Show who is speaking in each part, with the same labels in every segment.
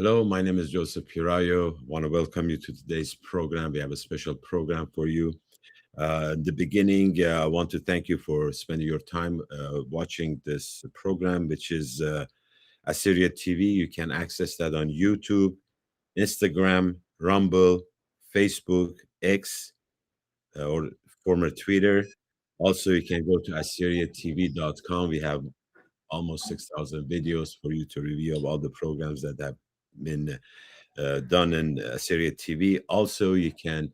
Speaker 1: Hello, my name is Joseph Pirayo. Want to welcome you to today's program. We have a special program for you. In the beginning, I want to thank you for spending your time watching this program, which is Assyria TV. You can access that on YouTube, Instagram, Rumble, Facebook, X, or former Twitter. Also, you can go to assyriatv.com. We have almost 6,000 videos for you to review of all the programs that have been done in Assyria TV. Also, you can,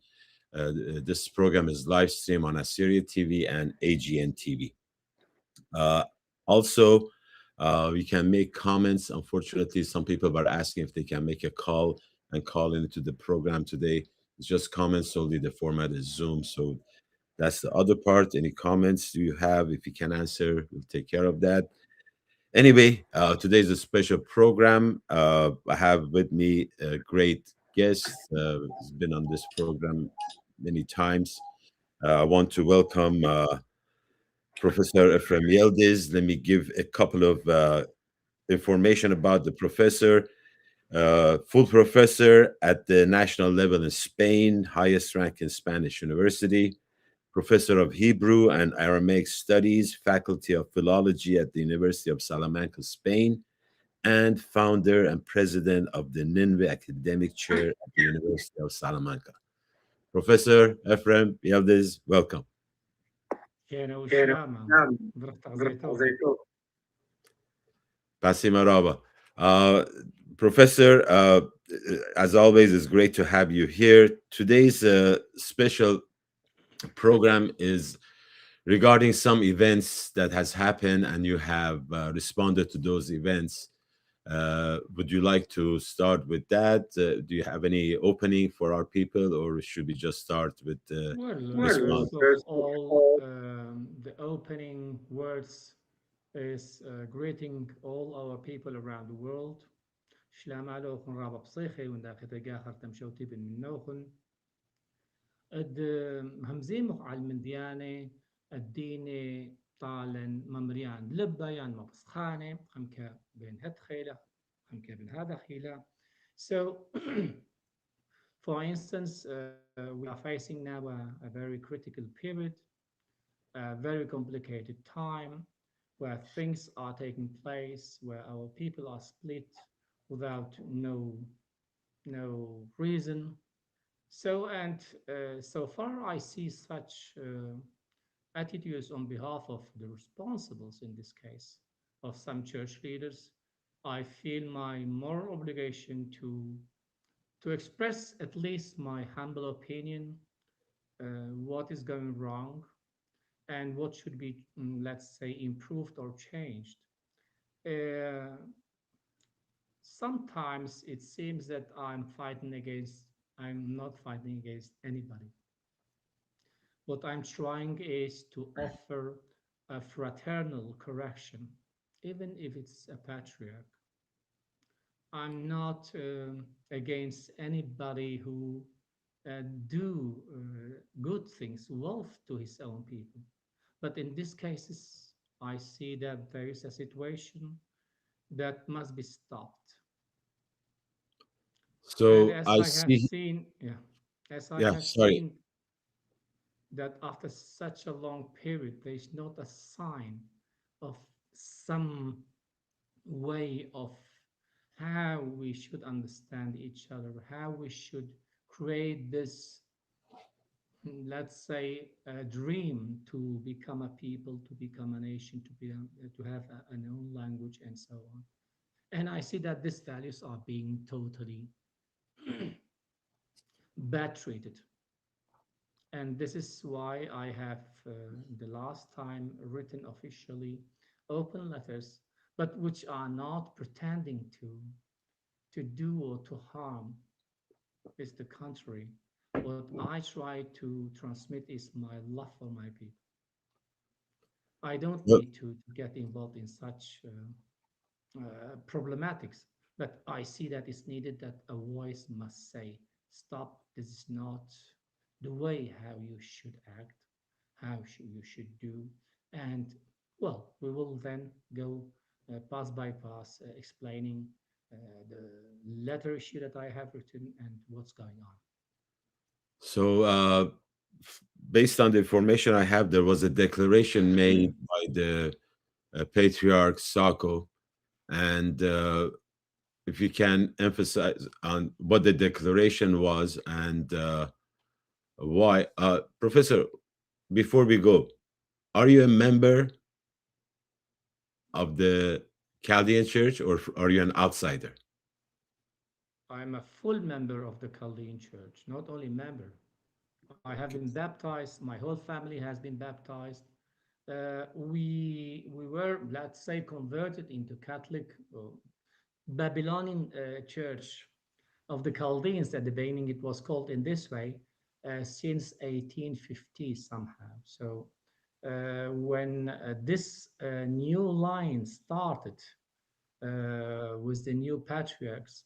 Speaker 1: this program is live stream on Assyria TV and AGN TV. Uh, also, you can make comments. Unfortunately, some people are asking if they can make a call and call into the program today. It's just comments solely. The format is Zoom. So that's the other part. Any comments you have, if you can answer, we'll take care of that. Anyway, today's a special program. I have with me a great guest. He's been on this program many times. I want to welcome Professor Efrem Yildiz. Let me give a couple of information about the professor. Full professor at the national level in Spain, highest rank in Spanish University, professor of Hebrew and Aramaic Studies, Faculty of Philology at the University of Salamanca, Spain, and founder and president of the Nineveh Academic Chair at the University of Salamanca. Professor Efrem Yildiz, welcome.
Speaker 2: كان والسلامة درفت غزيتو.
Speaker 1: Pasi Maraba. Uh, Professor, as always, it's great to have you here. Today's special program is regarding some events that has happened and you have responded to those events. Would you like to start with that? Do you have any opening for our people, or should we just start with the response?
Speaker 2: First of all, the opening words is greeting all our people around the world. شلام عليكم رابع بصيخي وإن داخل آخر تمشوتي بن منوخن اد همزين على المنديانة الديني طالن ممريان لبيان مبسخانة خمكة بين هاد خيلة خمكة بين هذا خيلة. So for instance, we are facing now a very critical period, a very complicated time where things are taking place, where our people are split without no reason. So far, I see such attitudes on behalf of the responsibles in this case, of some church leaders. I feel my moral obligation to express at least my humble opinion, what is going wrong, and what should be, let's say, improved or changed. Uh, Sometimes it seems that I'm not fighting against anybody. What I'm trying is to offer a fraternal correction, even if it's a patriarch. I'm not against anybody who do good things, wealth to his own people. But in these cases, I see that there is a situation that must be stopped. And
Speaker 1: So
Speaker 2: as
Speaker 1: I
Speaker 2: I have
Speaker 1: see.
Speaker 2: seen, yeah, as I
Speaker 1: Yeah,
Speaker 2: have
Speaker 1: sorry.
Speaker 2: seen that after such a long period, there is not a sign of some way of how we should understand each other, how we should create this, let's say, a dream to become a people, to become a nation, to have an own language, and so on. And I see that these values are being totally bad treated. And this is why I have the last time written officially open letters, but which are not pretending to do or to harm. It's the contrary. What I try to transmit is my love for my people. I don't
Speaker 1: Well,
Speaker 2: need to get involved in such problematics, but I see that it's needed that a voice must say, stop, this is not the way how you should act, you should do. And well, we will then go pass by pass explaining the literature that I have written, and what's going on.
Speaker 1: So, based on the information I have, there was a declaration made by the patriarch Sako, and if you can emphasize on what the declaration was and why, Professor. Before we go, are you a member of the Chaldean Church, or are you an outsider?
Speaker 2: I'm a full member of the Chaldean Church, not only member. I have been baptized. My whole family has been baptized. We were, let's say, converted into Catholic Babylonian church of the Chaldeans. At the beginning, it was called in this way since 1850 somehow. So when this new line started with the new patriarchs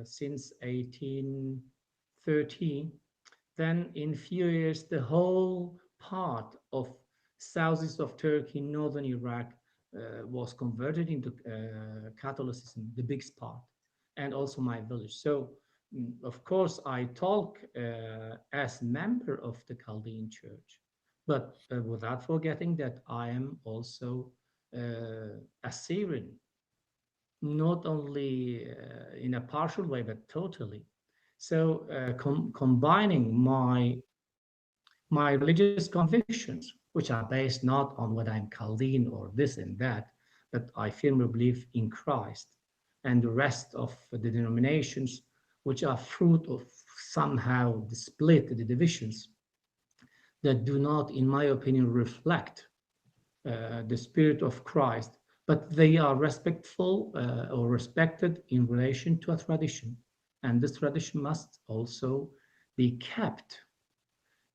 Speaker 2: since 1813, then in few years the whole part of southeast of Turkey, northern Iraq was converted into Catholicism, the biggest part, and also my village. So of course I talk as member of the Chaldean Church, but without forgetting that I am also Assyrian, not only in a partial way, but totally. So combining my religious convictions, which are based not on what I'm Chaldean or this and that, but I firmly believe in Christ, and the rest of the denominations, which are fruit of somehow the split, the divisions that do not, in my opinion, reflect the spirit of Christ, but they are respectful or respected in relation to a tradition. And this tradition must also be kept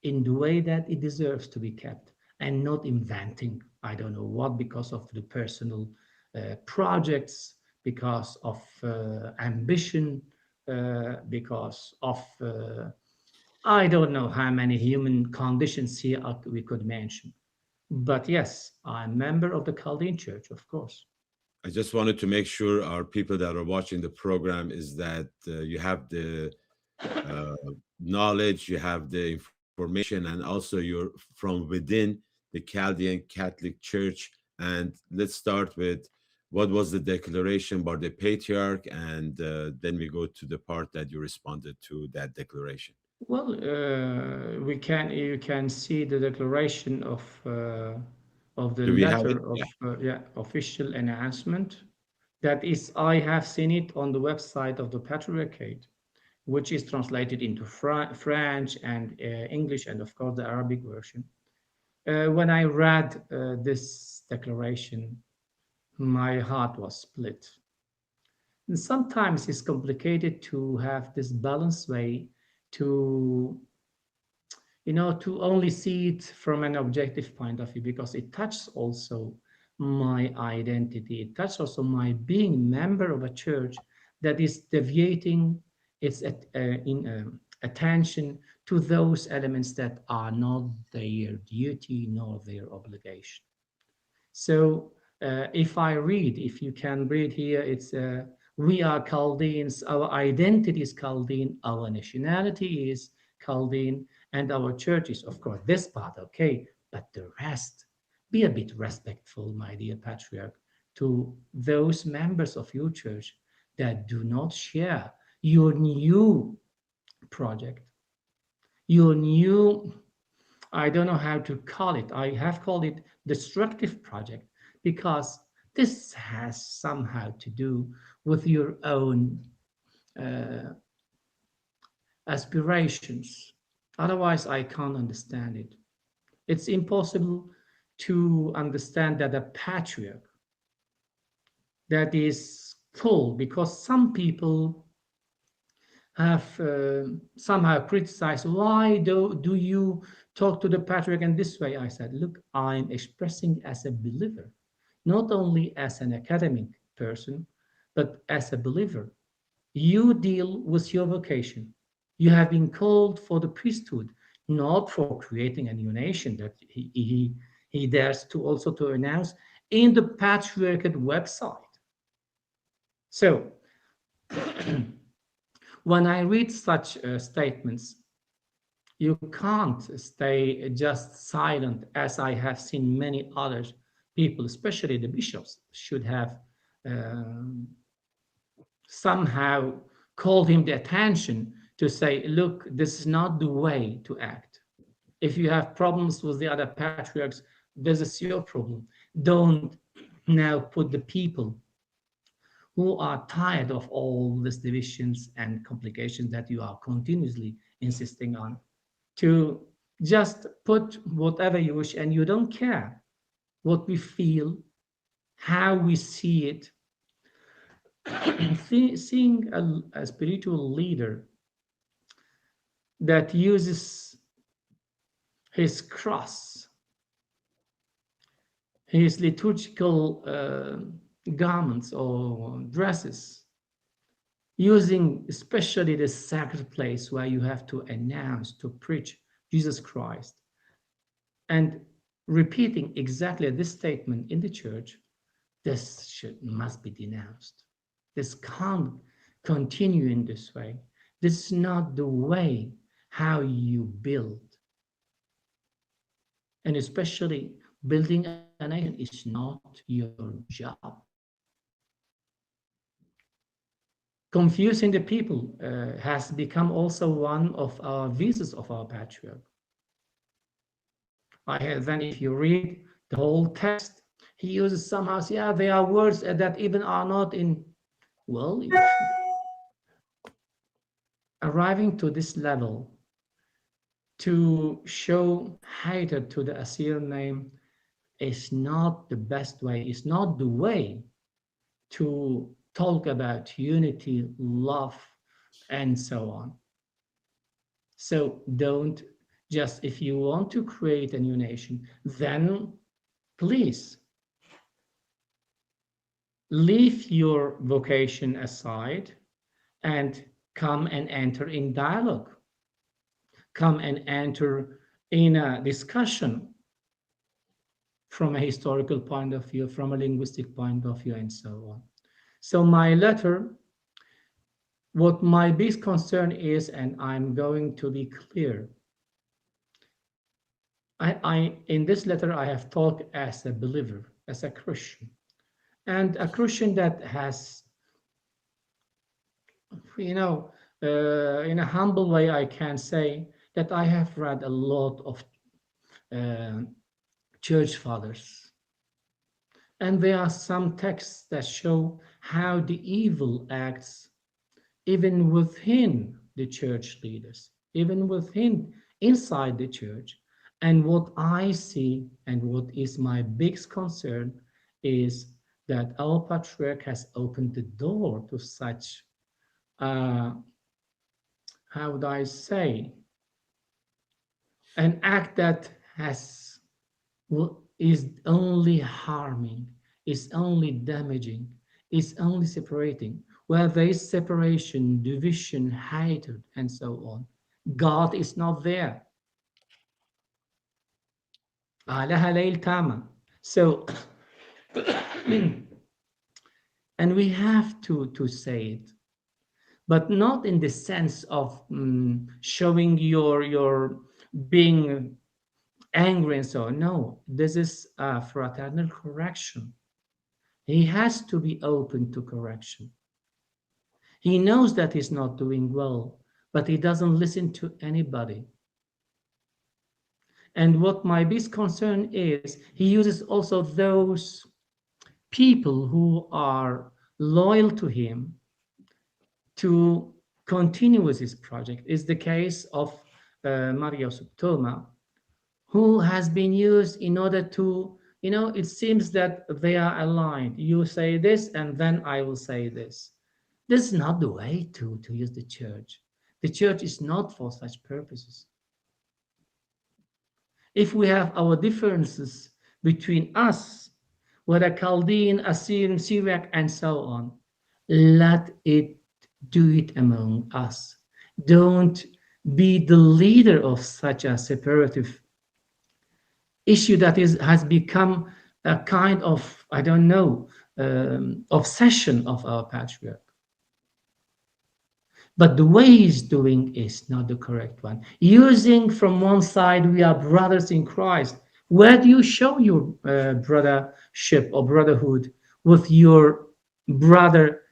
Speaker 2: in the way that it deserves to be kept, and not inventing, I don't know what, because of the personal projects, because of ambition, because of I don't know how many human conditions here we could mention. But yes, I'm a member of the Chaldean Church, of course.
Speaker 1: I just wanted to make sure our people that are watching the program is that you have the uh, knowledge, you have the information, and also you're from within the Chaldean Catholic Church. And let's start with what was the declaration by the patriarch, and then we go to the part that you responded to that declaration.
Speaker 2: Well, we can you can see the declaration of the
Speaker 1: Do we have it?
Speaker 2: letter of
Speaker 1: Yeah.
Speaker 2: yeah, official announcement. That is, I have seen it on the website of the Patriarchate, which is translated into French and English, and of course the Arabic version. When I read this declaration, my heart was split. And sometimes it's complicated to have this balanced way to to only see it from an objective point of view, because it touches also my identity. It touches also my being member of a church that is deviating its attention to those elements that are not their duty nor their obligation. So if you can read here, it's we are Chaldeans, our identity is Chaldean, our nationality is Chaldean, and our church is, of course, this part, okay, but the rest, be a bit respectful, my dear patriarch, to those members of your church that do not share your new project, your new, I don't know how to call it. I have called it destructive project, because this has somehow to do with your own uh, aspirations. Otherwise, I can't understand it. It's impossible to understand that a patriarch that is full, because some people have somehow criticized, why do you talk to the patriarch in this way? I said, look, I'm expressing as a believer, not only as an academic person, but as a believer. You deal with your vocation. You have been called for the priesthood, not for creating a new nation that he dares to also to announce in the patriarchate website. So when I read such statements, you can't stay just silent, as I have seen many other people, especially the bishops, should have um, somehow called him the attention to say, look, this is not the way to act. If you have problems with the other patriarchs, this is your problem. Don't now put the people who are tired of all these divisions and complications that you are continuously insisting on to just put whatever you wish, and you don't care what we feel, how we see it. Seeing a spiritual leader that uses his cross, his liturgical garments or dresses, using especially the sacred place where you have to announce, to preach Jesus Christ, and repeating exactly this statement in the church, this must be denounced. This can't continue in this way. This is not the way how you build. And especially building a nation is not your job. Confusing the people has become also one of our visas of our patriarch. Then if you read the whole text, he uses somehow, yeah, there are words that even are not in, well, arriving to this level to show hatred to the Assyrian name is not the best way, it's not the way to talk about unity, love, and so on. So don't just, if you want to create a new nation, then please leave your vocation aside and come and enter in dialogue. Come and enter in a discussion from a historical point of view, from a linguistic point of view, and so on. So my letter, what my biggest concern is, and I'm going to be clear, in this letter, I have talked as a believer, as a Christian, and a Christian that has, in a humble way, I can say that I have read a lot of church fathers. And there are some texts that show how the evil acts even within the church leaders, even within, inside the church. And what I see and what is my biggest concern is that our patriarch has opened the door to such, how would I say, an act that is only harming, is only damaging, is only separating. Where there is separation, division, hatred, and so on, God is not there. So, and we have to say it, but not in the sense of showing your being angry and so on. No, this is a fraternal correction. He has to be open to correction. He knows that he's not doing well, but he doesn't listen to anybody. And what my biggest concern is, he uses also those people who are loyal to him to continue with his project. Is the case of Maria Subtoma, who has been used in order to, it seems that they are aligned. You say this, and then I will say this. This is not the way to use the church. The church is not for such purposes. If we have our differences between us, whether Chaldean, Assyrian, Syriac, and so on, let it do it among us. Don't be the leader of such a separative issue that has become a kind of, I don't know, obsession of our patriarch. But the way he's doing is not the correct one. Using from one side, we are brothers in Christ. Where do you show your brothership or brotherhood with your brother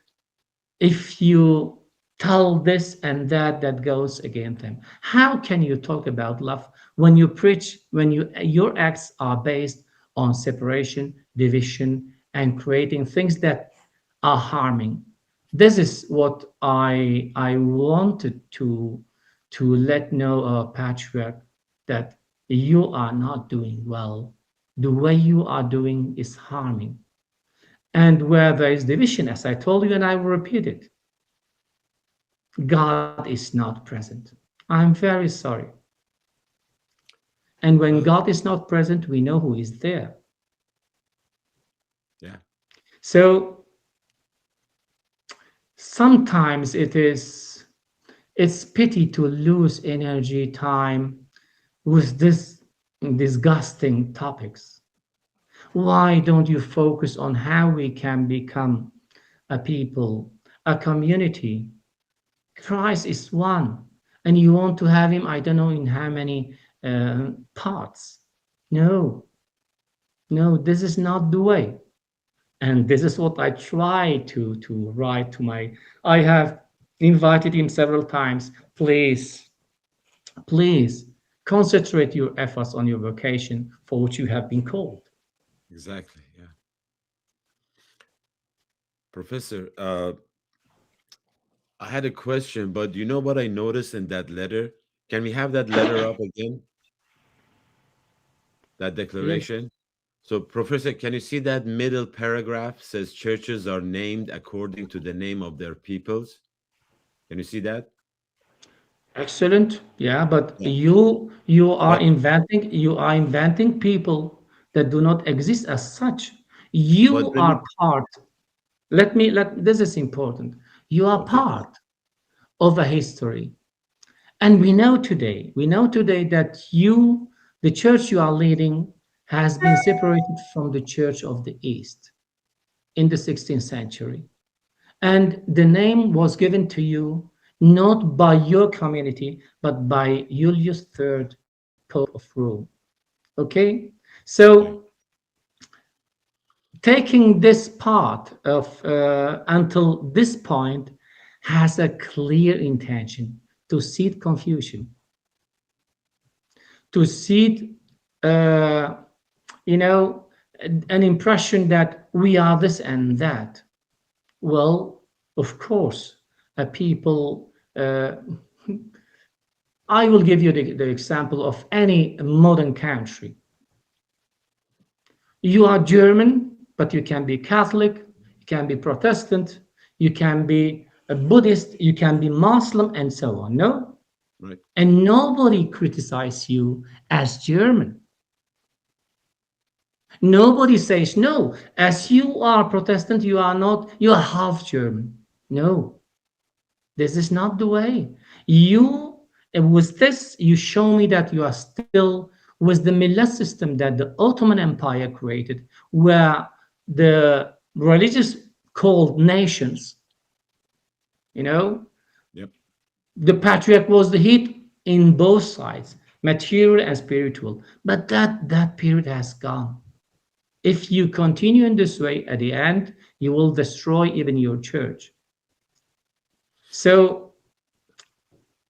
Speaker 2: if you tell this and that that goes against them? How can you talk about love when you preach, when your acts are based on separation, division, and creating things that are harming? This is what I wanted to let know patriarch, that you are not doing well. The way you are doing is harming. And where there is division, as I told you, and I will repeat it, God is not present. I'm very sorry. And when
Speaker 1: Well,
Speaker 2: God is not present, we know who is there.
Speaker 1: yeah.
Speaker 2: So sometimes it's pity to lose energy, time with this disgusting topics. Why don't you focus on how we can become a people, a community? Christ is one, and you want to have him, I don't know in how many parts. No, no, this is not the way. And this is what I try to write to my. I have invited him several times. Please, please concentrate your efforts on your vocation for which you have been called.
Speaker 1: Exactly. Yeah. Professor, I had a question, but you know what I noticed in that letter? Can we have that letter up again? That
Speaker 2: Yes.
Speaker 1: declaration? So, Professor, can you see that middle paragraph says churches are named according to the name of their peoples? Can you see that?
Speaker 2: Excellent. Yeah, but
Speaker 1: Yeah.
Speaker 2: you are
Speaker 1: But
Speaker 2: inventing people that do not exist as such. You
Speaker 1: when
Speaker 2: are part. Let this is important. You are
Speaker 1: okay,
Speaker 2: part of a history. And we know today that the church you are leading, has been separated from the church of the East in the 16th century. And the name was given to you not by your community, but by Julius III, Pope of Rome. Okay?
Speaker 1: okay,
Speaker 2: So, taking this part of until this point has a clear intention to seed confusion, to seed, uh, you know, an impression that we are this and that. Well, of course, people. I will give you the example of any modern country. You are German, but you can be Catholic, you can be Protestant, you can be a Buddhist, you can be Muslim, and so on. No?
Speaker 1: right.
Speaker 2: And nobody criticizes you as German. Nobody says, no, as you are Protestant, you are not, you are half German. No, this is not the way. You, with this, you show me that you are still with the millet system that the Ottoman Empire created, where the religious called nations, you know,
Speaker 1: Yep.
Speaker 2: the patriarch was the head in both sides, material and spiritual. But that period has gone. If you continue in this way, at the end, you will destroy even your church. So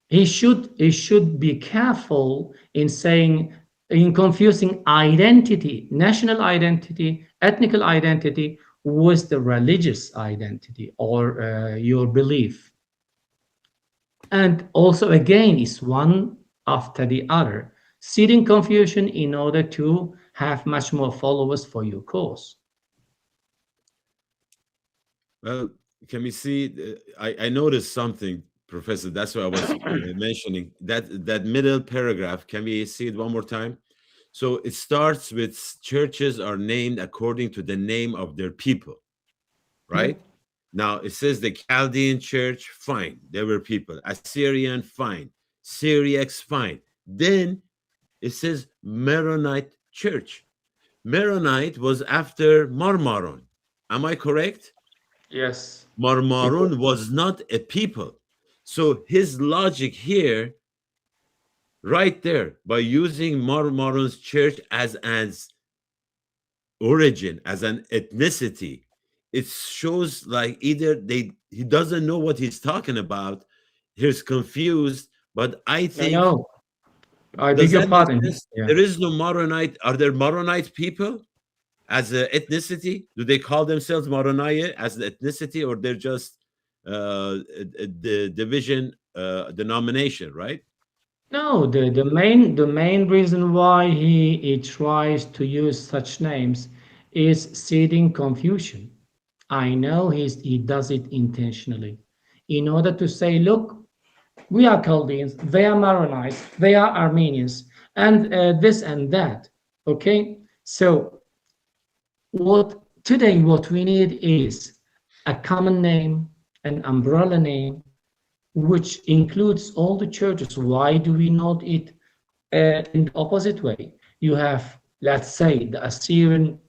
Speaker 2: he should be careful in saying, in confusing identity, national identity, ethnical identity with the religious identity or your belief. And also again is one after the other, seeding confusion in order to have much more followers for your cause.
Speaker 1: Well, can we see? I noticed something, Professor. That's what I was mentioning. That middle paragraph. Can we see it one more time? So it starts with churches are named according to the name of their people,
Speaker 2: Yeah.
Speaker 1: right? Now it says the Chaldean church, fine, there were people. Assyrian, fine. Syriacs, fine. Then it says Maronite church. Maronite was after Marmaron. Am I correct?
Speaker 2: Yes. It,
Speaker 1: Marmaron was not a people. So his logic here, right there, by using Marmaron's church as an origin, as an ethnicity, it shows like either he doesn't know what he's talking about, he's confused. But I
Speaker 2: I
Speaker 1: think,
Speaker 2: know. I
Speaker 1: does
Speaker 2: beg your
Speaker 1: that make
Speaker 2: pardon.
Speaker 1: sense?
Speaker 2: Yeah.
Speaker 1: There is no Maronite. Are there Maronite people as an ethnicity? Do they call themselves Maronite as an ethnicity, or they're just the division denomination, right?
Speaker 2: No, the main reason why he tries to use such names is seeding confusion. I know he does it intentionally in order to say, look, we are Chaldeans, they are Maronites, they are Armenians, and this and that. Okay, so what we need is a common name, an umbrella name, which includes all the churches. Why do we not it in the opposite way? You have, let's say, the Assyrian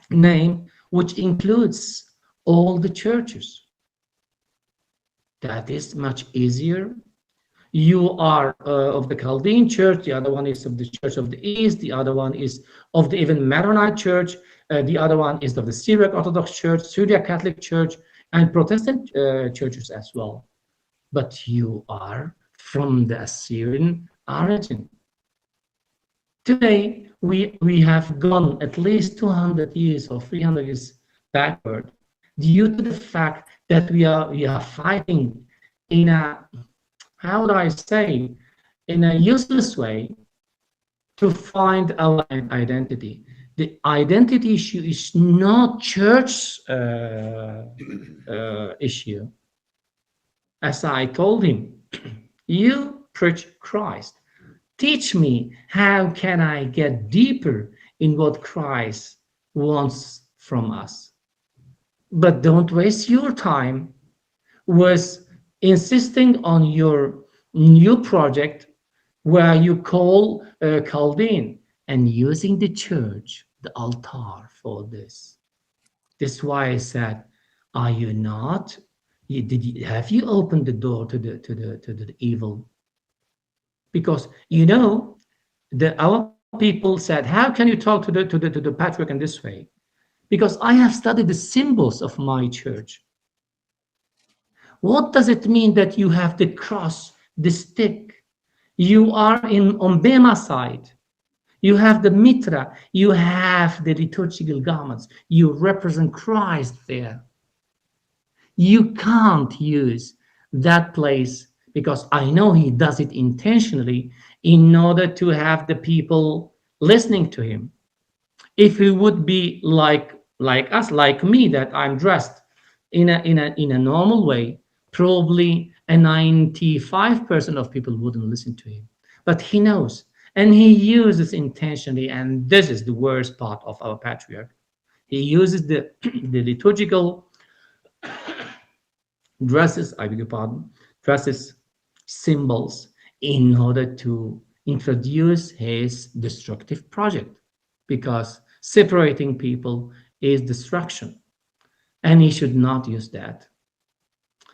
Speaker 2: name, which includes all the churches. That is much easier. You are of the Chaldean church, the other one is of the Church of the East, the other one is of the even Maronite church, the other one is of the Syriac-Orthodoxe church, Syriac Catholic church, and Protestant churches as well. But you are from the Assyrian origin. Today, we have gone at least 200 years or 300 years backward due to the fact that we are fighting in a, how would I say, in a useless way to find our identity. The identity issue is not church issue. As I told him, you preach Christ. Teach me how can I get deeper in what Christ wants from us. But don't waste your time with insisting on your new project where you call Chaldean and using the church, the altar for this. This is why I said, are you not? Have you opened the door to the evil? Because our people said, how can you talk to the patriarch in this way? Because I have studied the symbols of my church. What does it mean that you have the cross, the stick? You are on Bema side. You have the mitra. You have the liturgical garments. You represent Christ there. You can't use that place because I know he does it intentionally in order to have the people listening to him. If he would be like us, like me, that I'm dressed in a normal way, probably a 95% of people wouldn't listen to him. But he knows, and he uses intentionally, and this is the worst part of our patriarch. He uses the liturgical dresses, I beg your pardon, dresses, symbols, in order to introduce his destructive project, because separating people is destruction, and he should not use that.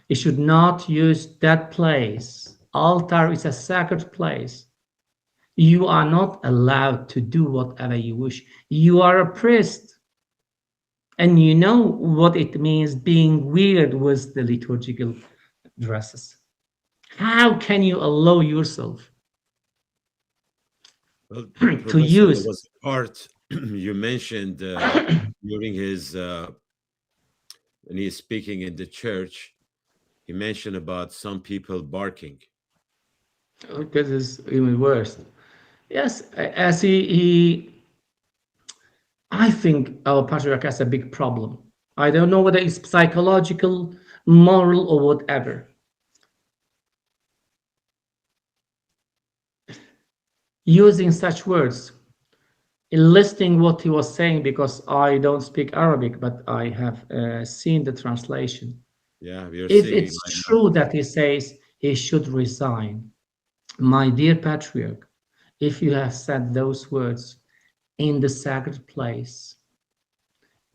Speaker 2: He should not use that place. Altar is a sacred place. You are not allowed to do whatever you wish. You are a priest. And you know what it means being weird with the liturgical dresses. How can you allow yourself
Speaker 1: Well,
Speaker 2: to
Speaker 1: Professor, there
Speaker 2: use?
Speaker 1: was a part you mentioned during his when he is speaking in the church. He mentioned about some people barking.
Speaker 2: This is even worse. Yes, as he I think our patriarch has a big problem. I don't know whether it's psychological, moral, or whatever. Using such words, listing what he was saying, because I don't speak Arabic, but I have seen the translation.
Speaker 1: Yeah, we are
Speaker 2: If
Speaker 1: seeing it
Speaker 2: it's
Speaker 1: right now.
Speaker 2: true that he says he should resign, my dear patriarch, if you have said those words in the sacred place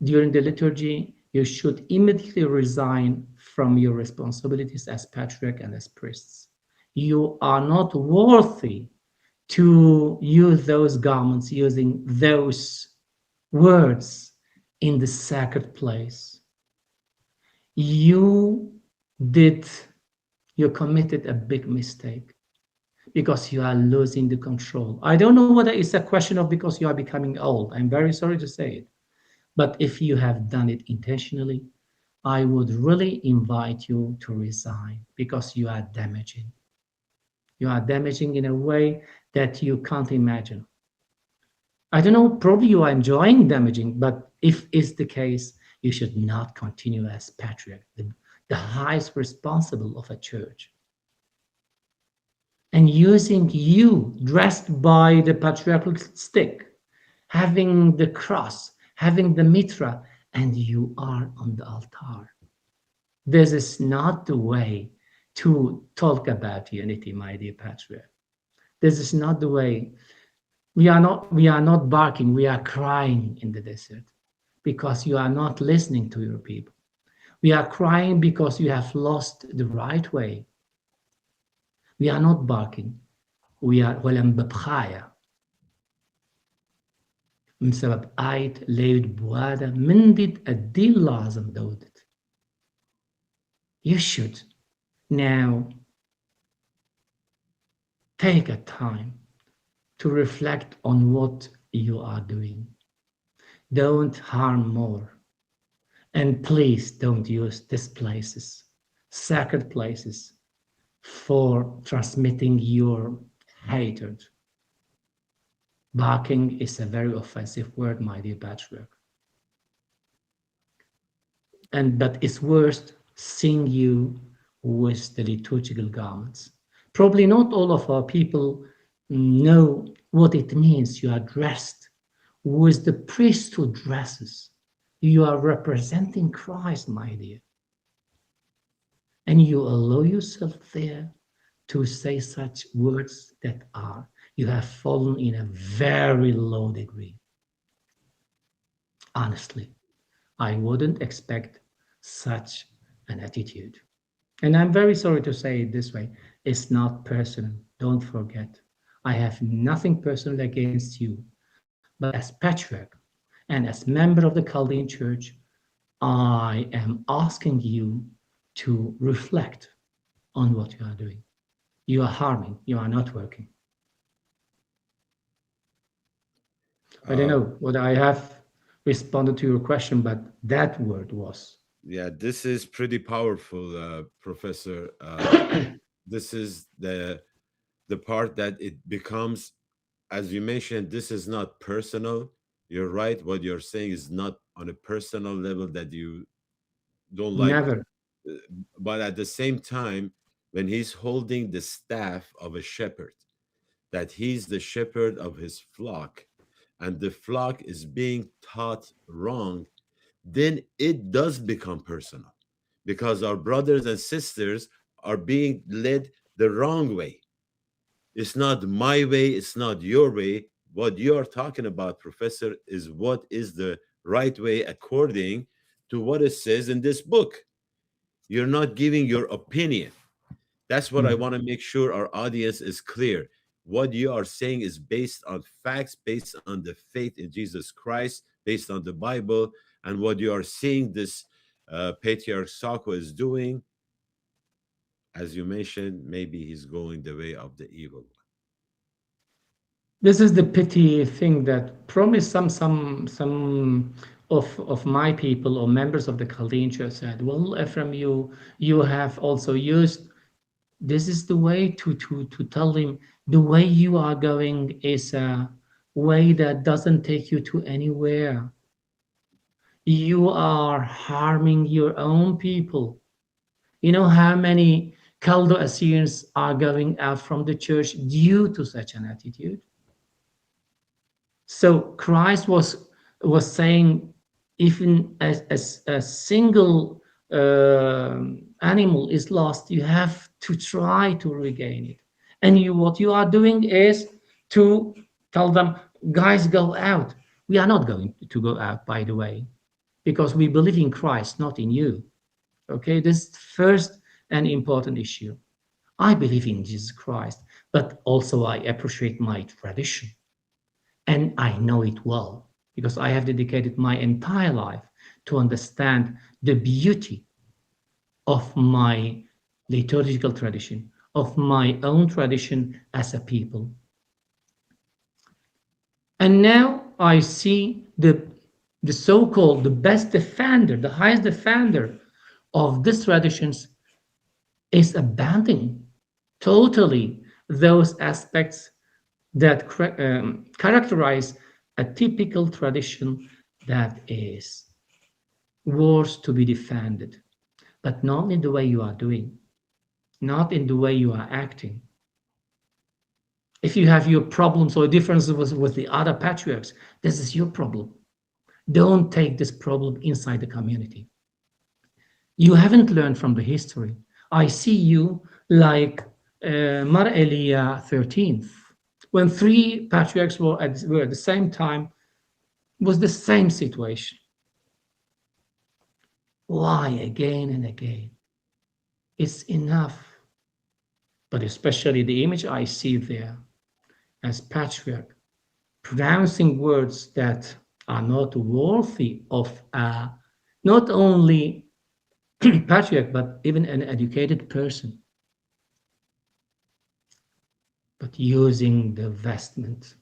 Speaker 2: during the liturgy, you should immediately resign from your responsibilities as patriarch and as priests. You are not worthy to use those garments, using those words in the sacred place. You did, you committed a big mistake because you are losing the control. I don't know whether it's a question of because you are becoming old. I'm very sorry to say it. But if you have done it intentionally, I would really invite you to resign because you are damaging. You are damaging in a way that you can't imagine. I don't know, probably you are enjoying damaging, but if it's the case, you should not continue as patriarch, the highest responsible of a church. And using you dressed by the patriarchal stick, having the cross, having the mitra, and you are on the altar. This is not the way to talk about unity, my dear patriarch. This is not the way. We are not barking, we are crying in the desert because you are not listening to your people. We are crying because you have lost the right way. We are not barking. We are ولم ببخايا من سبب آية ليد بوادة من ديد الدين لازم دودت. You should now take a time to reflect on what you are doing. Don't harm more. And please don't use these places, sacred places, for transmitting your hatred. Barking is a very offensive word, my dear patriarch. But it's worse seeing you with the liturgical garments. Probably not all of our people know what it means. You are dressed with the priesthood dresses. You are representing Christ, my dear. And you allow yourself there to say such words that are, you have fallen in a very low degree. Honestly, I wouldn't expect such an attitude. And I'm very sorry to say it this way. It's not personal. Don't forget. I have nothing personal against you. But as patriarch and as member of the Chaldean Church, I am asking you to reflect on what you are doing. You are harming. You are not working. I don't know whether I have responded to your question, but that word was.
Speaker 1: Yeah, this is pretty powerful, Professor. This is the part that it becomes, as you mentioned, this is not personal. You're right. What you're saying is not on a personal level that you don't like.
Speaker 2: Never.
Speaker 1: But at the same time, when he's holding the staff of a shepherd, that he's the shepherd of his flock, and the flock is being taught wrong, then it does become personal because our brothers and sisters are being led the wrong way. It's not my way, it's not your way. What you are talking about, Professor, is what is the right way according to what it says in this book. You're not giving your opinion. That's what I want to make sure our audience is clear. What you are saying is based on facts, based on the faith in Jesus Christ, based on the Bible, and what you are seeing this patriarch Sako is doing, as you mentioned, maybe he's going the way of the evil one.
Speaker 2: This is the pity thing that probably some of my people or members of the Chaldean Church said, well, Efrem, you have also used, this is the way to tell him the way you are going is a way that doesn't take you to anywhere. You are harming your own people. You know how many Chaldo-Assyrians are going out from the church due to such an attitude? So Christ was saying, even as a single animal is lost, you have to try to regain it. And what you are doing is to tell them, guys, go out. We are not going to go out, by the way, because we believe in Christ, not in you. Okay, this is first and important issue. I believe in Jesus Christ, but also I appreciate my tradition. And I know it well because I have dedicated my entire life to understand the beauty of my liturgical tradition, of my own tradition as a people. And now I see the so-called the best defender, the highest defender of these traditions is abandoning totally those aspects that characterize a typical tradition that is worth to be defended, but not in the way you are doing, not in the way you are acting. If you have your problems or differences with the other patriarchs, this is your problem. Don't take this problem inside the community. You haven't learned from the history. I see you like Mar Elia 13th, when three patriarchs were at the same time, was the same situation. Why again and again? It's enough. But especially the image I see there as patriarch pronouncing words that are not worthy of not only patriarch but even an educated person, but using the vestment,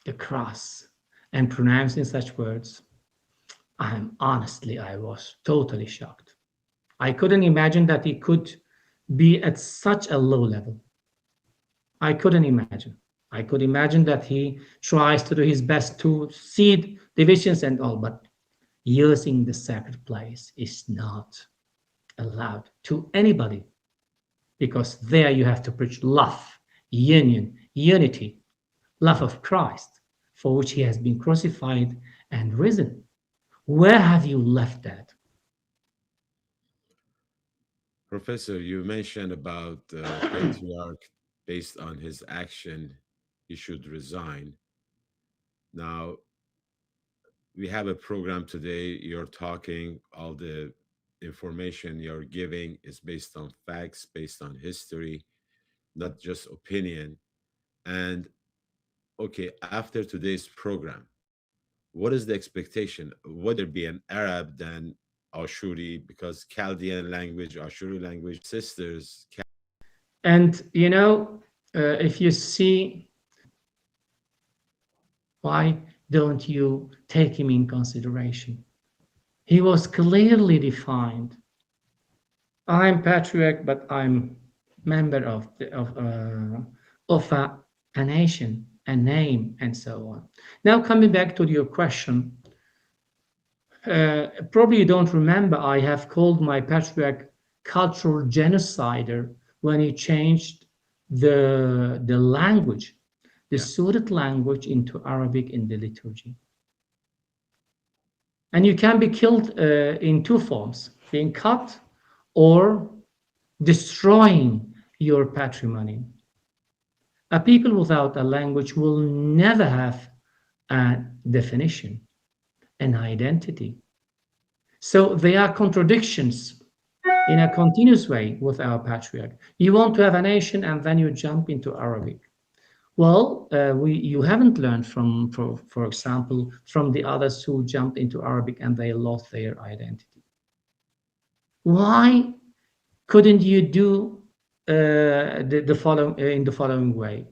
Speaker 2: the cross, and pronouncing such words. I was totally shocked. I couldn't imagine that he could be at such a low level. I couldn't imagine. I could imagine that he tries to do his best to see divisions and all, but using the sacred place is not allowed to anybody, because there you have to preach love, union, unity, love of Christ, for which he has been crucified and risen. Where have you left that?
Speaker 1: Professor, you mentioned about patriarch based on his action, he should resign. Now, we have a program today. You're talking, all the information you're giving is based on facts, based on history, not just opinion. And okay, after today's program, what is the expectation? Would there be an Arab than Ashuri? Because Chaldean language, Ashuri language, sisters.
Speaker 2: And if you see, why don't you take him in consideration? He was clearly defined. I'm patriarch, but I'm member of a nation, a name, and so on. Now, coming back to your question, probably you don't remember, I have called my patriarch cultural genocider when he changed the language, the
Speaker 1: Yeah.
Speaker 2: Surat language into Arabic in the liturgy. And you can be killed in two forms, being cut or destroying your patrimony. A people without a language will never have a definition, an identity. So they are contradictions in a continuous way with our patriarch. You want to have a nation and then you jump into Arabic. Well, you haven't learned from, for example, from the others who jumped into Arabic and they lost their identity. Why couldn't you do the following in the following way?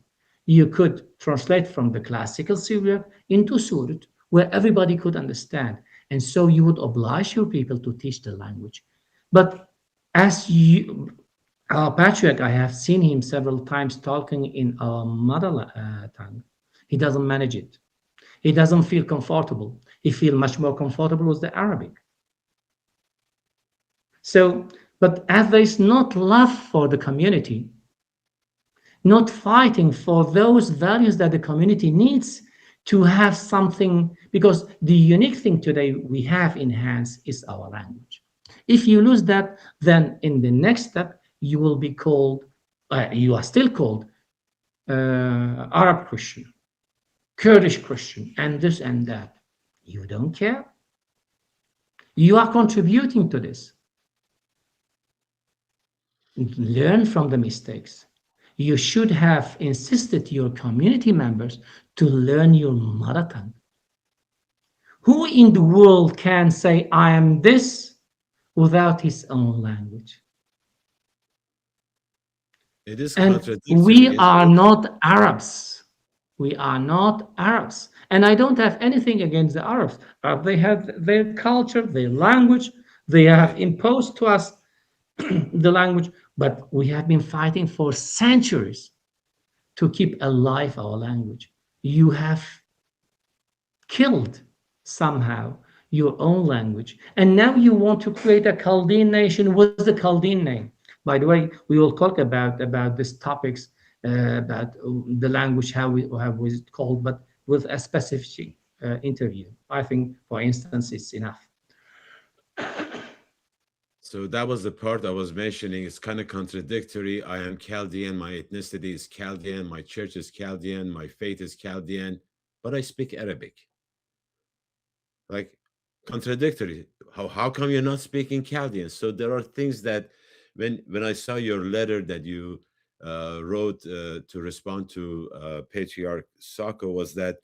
Speaker 2: You could translate from the classical Syriac into Surat, where everybody could understand, and so you would oblige your people to teach the language. But as our patriarch, I have seen him several times talking in our mother tongue. He doesn't manage it. He doesn't feel comfortable. He feels much more comfortable with the Arabic. So, but as there is not love for the community, not fighting for those values that the community needs to have something, because the unique thing today we have in hands is our language. If you lose that, then in the next step, you will be called, you are still called Arab Christian, Kurdish Christian, and this and that. You don't care. You are contributing to this. learn from the mistakes. You should have insisted your community members to learn your mother tongue. Who in the world can say, I am this without his own language?
Speaker 1: It is
Speaker 2: And
Speaker 1: contradictory,
Speaker 2: we
Speaker 1: isn't
Speaker 2: are
Speaker 1: it?
Speaker 2: not Arabs. We are not Arabs. And I don't have anything against the Arabs. They have their culture, their language. They have
Speaker 1: Right.
Speaker 2: imposed to us the language, but we have been fighting for centuries to keep alive our language. You have killed somehow your own language. And now you want to create a Chaldean nation. What's the Chaldean name? By the way, we will talk about these topics, about the language, how was it called, but with a specific interview. I think, for instance, it's enough.
Speaker 1: So that was the part I was mentioning. It's kind of contradictory. I am Chaldean, my ethnicity is Chaldean, my church is Chaldean, my faith is Chaldean, but I speak Arabic. Like, contradictory. How come you're not speaking Chaldean? So there are things that when I saw your letter that you wrote to respond to Patriarch Sako, was that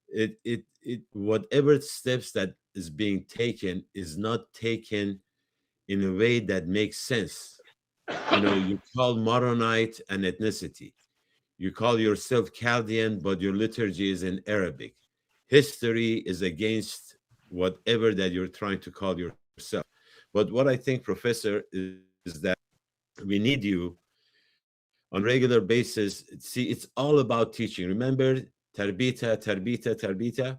Speaker 1: it whatever steps that is being taken is not taken in a way that makes sense. You know, you call Maronite an ethnicity. You call yourself Chaldean, but your liturgy is in Arabic. History is against whatever that you're trying to call yourself. But what I think, Professor, is that we need you on regular basis. See, it's all about teaching. Remember, tarbita, tarbita, tarbita.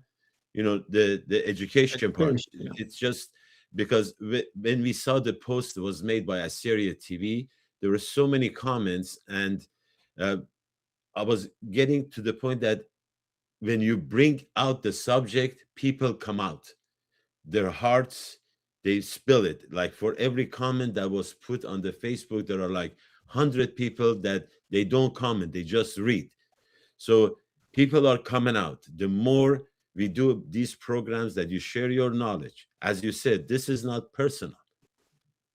Speaker 1: You know, the education part.
Speaker 2: Education, yeah.
Speaker 1: It's just because when we saw the post that was made by Assyria TV, there were so many comments, and uh, I was getting to the point that when you bring out the subject, people come out. Their hearts, they spill it. Like for every comment that was put on the Facebook, there are like 100 people that they don't comment, they just read. So people are coming out. The more we do these programs that you share your knowledge, as you said, this is not personal.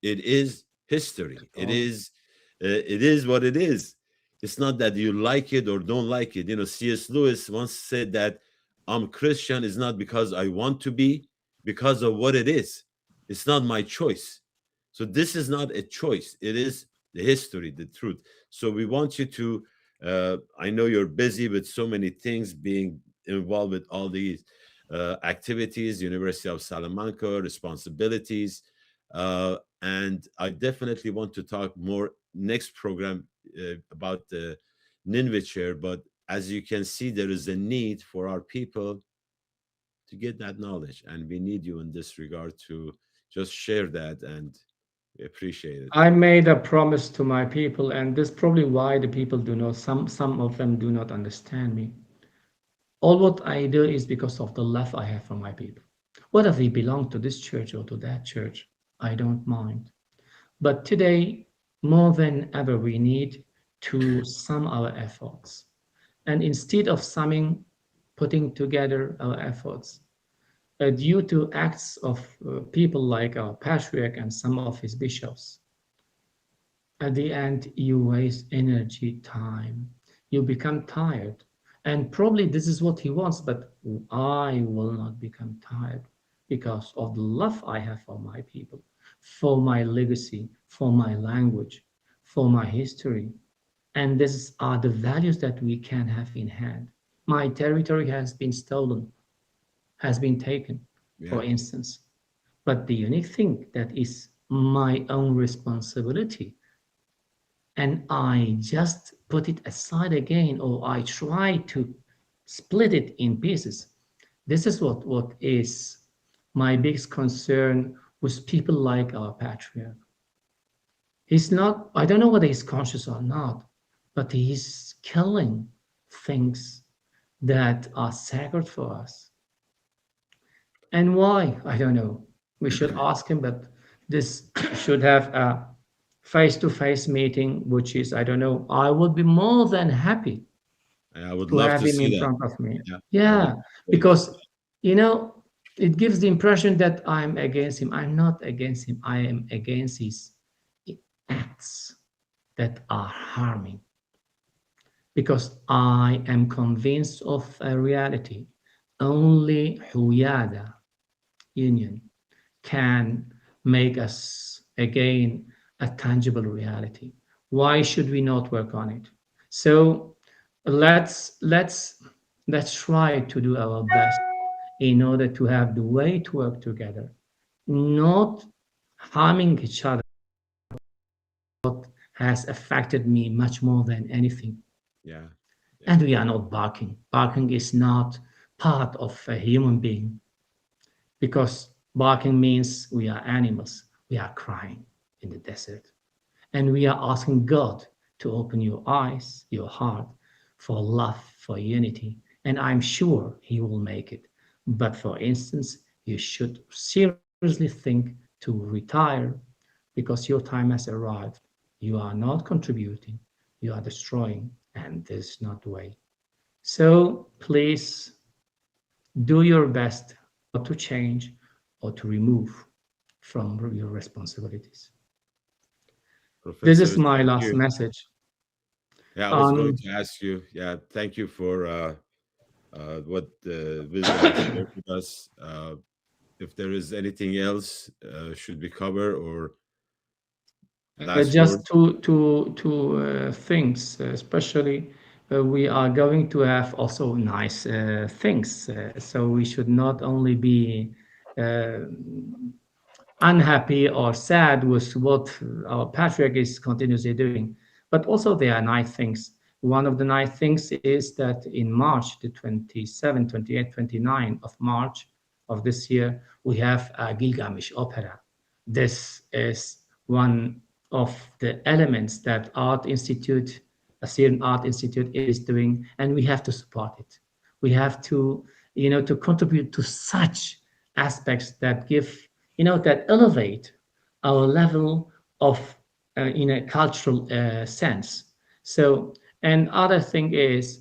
Speaker 1: It is history.
Speaker 2: Oh,
Speaker 1: It is what it is. It's not that you like it or don't like it. You know, C.S. Lewis once said that I'm Christian is not because I want to be, because of what it is. It's not my choice. So this is not a choice. It is the history, the truth. So we want you to. I know you're busy with so many things, being involved with all these activities, University of Salamanca, responsibilities. And I definitely want to talk more next program about the Nineveh. But as you can see, there is a need for our people to get that knowledge, and we need you in this regard to just share that, and we appreciate it.
Speaker 2: I made a promise to my people, and this is probably why the people do not, some of them do not understand me. All what I do is because of the love I have for my people. Whether they belong to this church or to that church, I don't mind. But today, more than ever, we need to sum our efforts. And instead of summing, putting together our efforts, due to acts of people like our patriarch and some of his bishops, at the end, you waste energy, time. You become tired. And probably this is what he wants, but I will not become tired because of the love I have for my people, for my legacy, for my language, for my history. And these are the values that we can have in hand. My territory has been stolen, has been taken,
Speaker 1: Yeah.
Speaker 2: for instance. But the unique thing that is my own responsibility, and I just put it aside again, or I try to split it in pieces. This is what is my biggest concern with people like our patriarch. He's not, I don't know whether he's conscious or not, but he's killing things that are sacred for us. And why? I don't know. We should ask him, but this should have a face-to-face meeting, which is, I don't know, I would be more than happy
Speaker 1: I would
Speaker 2: to
Speaker 1: love
Speaker 2: have
Speaker 1: to
Speaker 2: him
Speaker 1: see
Speaker 2: in
Speaker 1: that.
Speaker 2: front of me.
Speaker 1: Yeah, I would
Speaker 2: Yeah,
Speaker 1: be great.
Speaker 2: because, you know, it gives the impression that I'm against him. I'm not against him. I am against his acts. that are harming. Because I am convinced of a reality. Only Huyada union can make us again a tangible reality. Why should we not work on it? So let's try to do our best in order to have the way to work together, not harming each other has affected me much more than anything.
Speaker 1: Yeah. Yeah.
Speaker 2: And we are not barking. Barking is not part of a human being because barking means we are animals. We are crying in the desert. And we are asking God to open your eyes, your heart for love, for unity. And I'm sure He will make it. But for instance, you should seriously think to retire because your time has arrived. You are not contributing, you are destroying, and this is not the way. So please do your best not to change or to remove from your responsibilities. This is
Speaker 1: Professor,
Speaker 2: my
Speaker 1: thank
Speaker 2: last
Speaker 1: you.
Speaker 2: message.
Speaker 1: Yeah, I was going
Speaker 2: Um,
Speaker 1: to ask you. Yeah, thank you for what wisdom you shared with us. If there is anything else, should we cover or last
Speaker 2: just
Speaker 1: word?
Speaker 2: two things, especially we are going to have also nice things. So we should not only be uh, unhappy or sad with what our patriarch is continuously doing. But also there are nice things. One of the nice things is that in March, the 27, 28, 29 of March of this year, we have a Gilgamesh opera. This is one of the elements that Art Institute, Assyrian Art Institute is doing, and we have to support it. We have to, to contribute to such aspects that give that elevate our level of in a cultural sense. So, and other thing is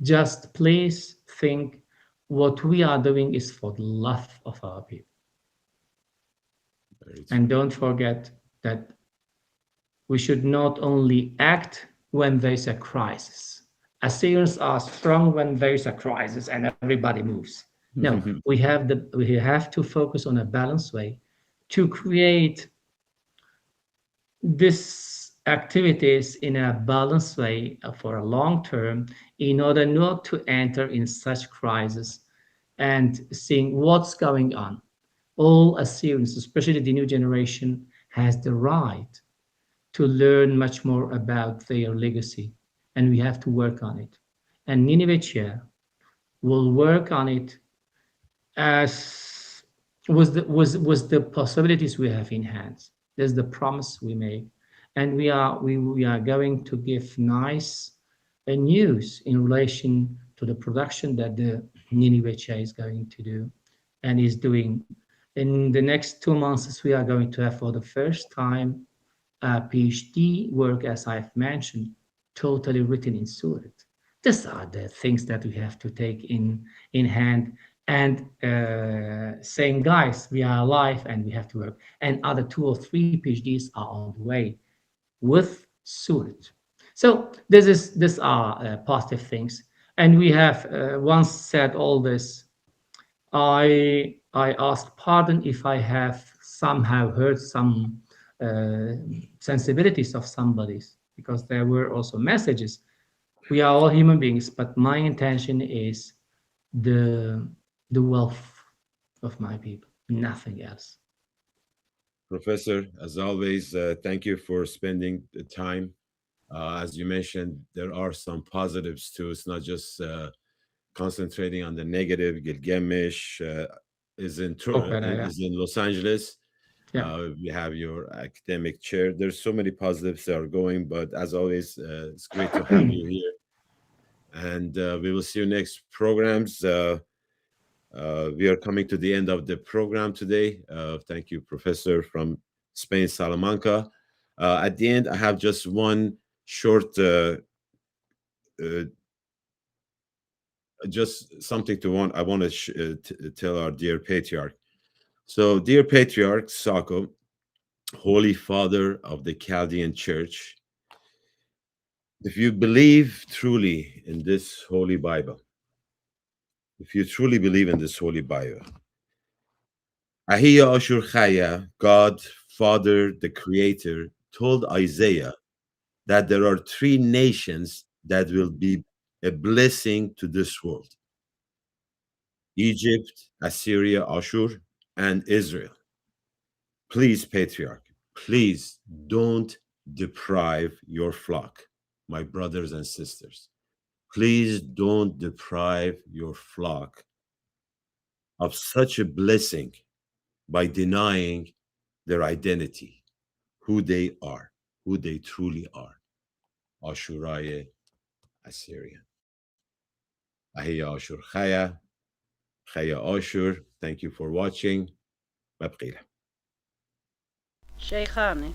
Speaker 2: just please think what we are doing is for the love of our people.
Speaker 1: Very
Speaker 2: And
Speaker 1: true.
Speaker 2: don't forget that we should not only act when there's a crisis. Assyrians are strong when there's a crisis and everybody moves. No, we have to focus on a balanced way to create this activities in a balanced way for a long term in order not to enter in such crisis and seeing what's going on. All Assyrians, especially the new generation, has the right to learn much more about their legacy, and we have to work on it. And Nineveh Chair will work on it as was the possibilities we have in hands. There's the promise we make, and we are going to give nice news in relation to the production that the Nineveh Chair is going to do and is doing. In the next 2 months, we are going to have for the first time a PhD work, as I've mentioned, totally written in Surat. These are the things that we have to take in hand and saying, guys, we are alive and we have to work. And other 2 or 3 PhDs are on the way with Surat. So these are positive things. And we have once said all this. I ask pardon if I have somehow hurt some uh, sensibilities of somebody's because there were also messages. We are all human beings, but my intention is the the wealth of my people, nothing else.
Speaker 1: Professor, as always, thank you for spending the time. As you mentioned, there are some positives too. It's not just concentrating on the negative. Gilgamesh
Speaker 2: Opera, yeah,
Speaker 1: is in Los Angeles.
Speaker 2: yeah.
Speaker 1: We have your academic chair. There's so many positives that are going, but as always, it's great to have you here. And we will see you next programs. We are coming to the end of the program today. Thank you, Professor from Spain, Salamanca. At the end, I have just one short, uh, just something to want. I want to tell our dear patriarch. So, dear patriarch Sako, Holy Father of the Chaldean Church, If you believe truly in this Holy Bible, if you truly believe in this Holy Bible, Ahiya Ashur Chaya, God, Father, the Creator, told Isaiah that there are three nations that will be a blessing to this world: Egypt, Assyria, Ashur, and Israel. Please, patriarch, please don't deprive your flock, my brothers and sisters. Please don't deprive your flock of such a blessing by denying their identity, who they are, who they truly are. Ashuraye, Assyria. Ahiya Ashur Chaya, Chaya Ashur. Thank you for watching. Mabqila.
Speaker 3: شيخاني